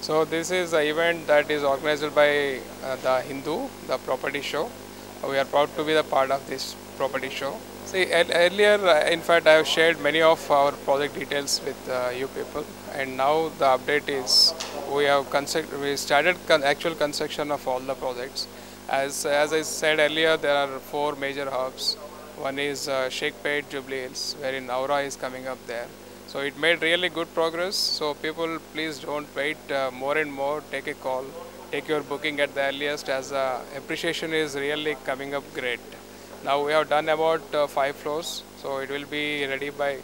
So this is an event that is organized by the Hindu, the property show. We are proud to be the part of this property show. See, earlier, in fact, I have shared many of our project details with you people, and now the update is we started actual construction of all the projects. As I said earlier, there are four major hubs. One is Sheikpet, Jubilee Hills, wherein Aura is coming up there. So it made really good progress. So people, please don't wait more and more. Take a call, take your booking at the earliest, as appreciation is really coming up great. Now we have done about 5 floors, so it will be ready by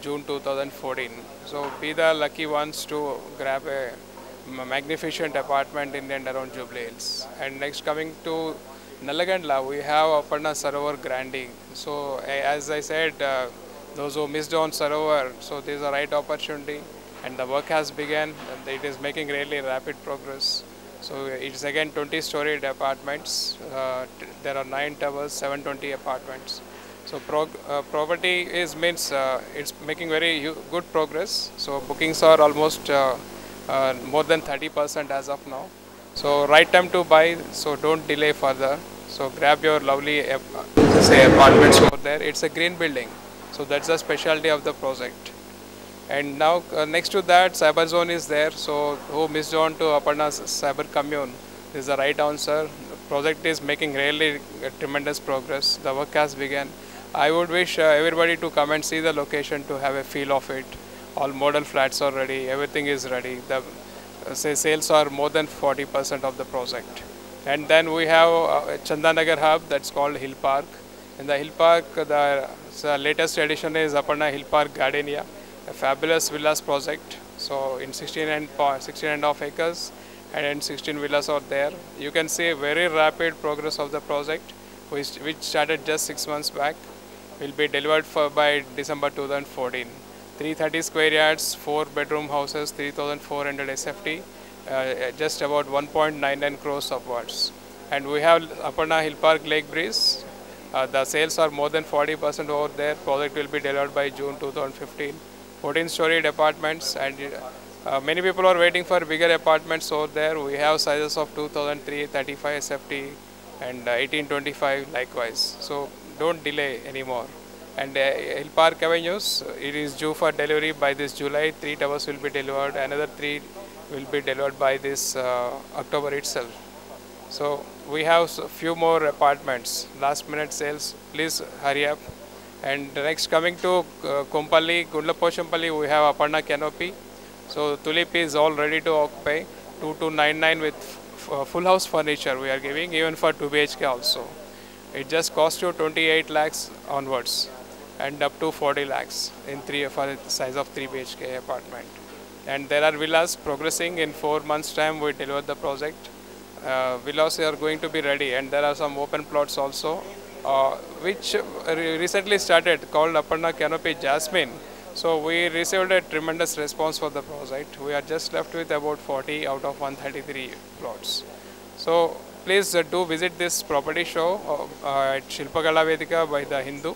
June 2014. So be the lucky ones to grab a magnificent apartment in and around Jubilee Hills. And next, coming to Nalagandla, we have Aparna Sarovar Grandi. So as I said, those who missed on Sarovar, so this is the right opportunity, and the work has begun, and it is making really rapid progress. So it's again 20-storied apartments. There are 9 towers, 720 apartments. So property is means it's making very good progress. So bookings are almost more than 30% as of now. So right time to buy. So don't delay further. So grab your lovely apartments over there. It's a green building. So that's the specialty of the project. And now next to that, Cyber Zone is there. So who missed on to Aparna's Cyber Commune? This is the right answer. The project is making really tremendous progress. The work has begun. I would wish everybody to come and see the location to have a feel of it. All model flats are ready. Everything is ready. The sales are more than 40% of the project. And then we have Chandanagar hub, that's called Hill Park. In the Hill Park, the latest addition is Aparna Hill Park Gardenia, a fabulous villas project. So in 16.5 acres and 16 villas are there. You can see very rapid progress of the project, which started just 6 months back. Will be delivered by December 2014. 330 square yards, 4-bedroom houses, 3,400 SFT, just about 1.99 crores upwards. And we have Aparna Hill Park Lake Breeze. The sales are more than 40% over there. Project will be delivered by June 2015. 14-storied apartments, and many people are waiting for bigger apartments over there. We have sizes of 2,335 SFT and 1825 likewise. So don't delay anymore. And Hill Park Avenues, it is due for delivery by this July. 3 towers will be delivered. Another 3 will be delivered by this October itself. So we have a few more apartments, last minute sales, please hurry up. And next, coming to Kompally, Gundlaposhampally, we have Aparna Canopy. So Tulip is all ready to occupy, 2299 with full house furniture we are giving, even for 2 BHK also. It just costs you 28 lakhs onwards and up to 40 lakhs for the size of 3 BHK apartment. And there are villas progressing. In 4 months time we deliver the project. Villas are going to be ready, and there are some open plots also, which recently started, called Aparna Canopy Jasmine. So we received a tremendous response for the project. We are just left with about 40 out of 133 plots. So please do visit this property show at Shilpakala Vedika by the Hindu.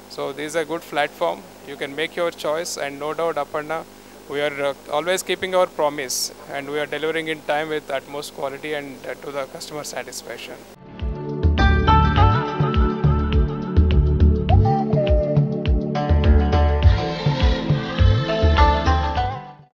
So this is a good platform. You can make your choice, and no doubt Aparna, we are always keeping our promise, and we are delivering in time with utmost quality and to the customer satisfaction.